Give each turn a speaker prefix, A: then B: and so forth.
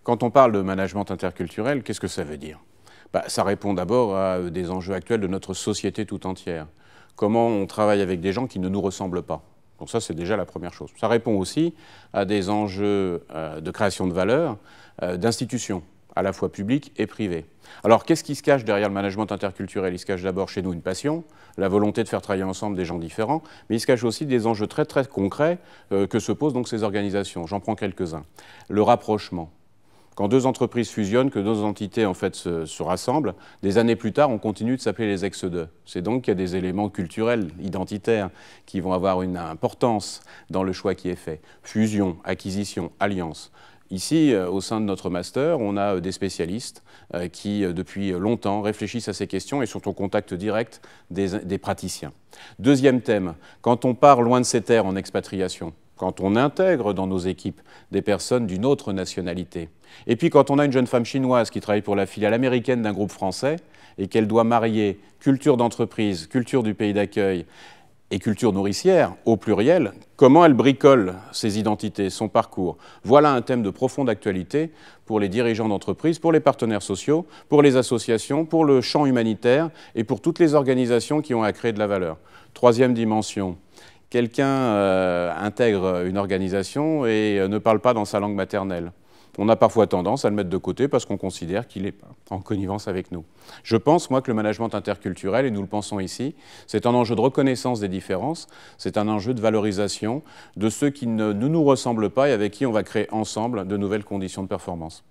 A: Quand on parle de management interculturel, qu'est-ce que ça veut dire? Ça répond d'abord à des enjeux actuels de notre société tout entière. Comment on travaille avec des gens qui ne nous ressemblent pas? Donc ça, c'est déjà la première chose. Ça répond aussi à des enjeux de création de valeur, d'institutions, à la fois publiques et privées. Alors, qu'est-ce qui se cache derrière le management interculturel? Il se cache d'abord chez nous une passion, la volonté de faire travailler ensemble des gens différents, mais il se cache aussi des enjeux très très concrets que se posent donc ces organisations. J'en prends quelques-uns. Le rapprochement. Quand deux entreprises fusionnent, que deux entités en fait se rassemblent, des années plus tard, on continue de s'appeler les ex-2. C'est donc qu'il y a des éléments culturels, identitaires, qui vont avoir une importance dans le choix qui est fait. Fusion, acquisition, alliance. Ici, au sein de notre master, on a des spécialistes qui, depuis longtemps, réfléchissent à ces questions et sont au contact direct des praticiens. Deuxième thème, quand on part loin de ses terres en expatriation, quand on intègre dans nos équipes des personnes d'une autre nationalité, et puis quand on a une jeune femme chinoise qui travaille pour la filiale américaine d'un groupe français et qu'elle doit marier culture d'entreprise, culture du pays d'accueil et culture nourricière, au pluriel, comment elle bricole ses identités, son parcours. Voilà un thème de profonde actualité pour les dirigeants d'entreprise, pour les partenaires sociaux, pour les associations, pour le champ humanitaire et pour toutes les organisations qui ont à créer de la valeur. Troisième dimension. Quelqu'un intègre une organisation et ne parle pas dans sa langue maternelle. On a parfois tendance à le mettre de côté parce qu'on considère qu'il n'est pas en connivence avec nous. Je pense, moi, que le management interculturel, et nous le pensons ici, c'est un enjeu de reconnaissance des différences, c'est un enjeu de valorisation de ceux qui ne nous ressemblent pas et avec qui on va créer ensemble de nouvelles conditions de performance.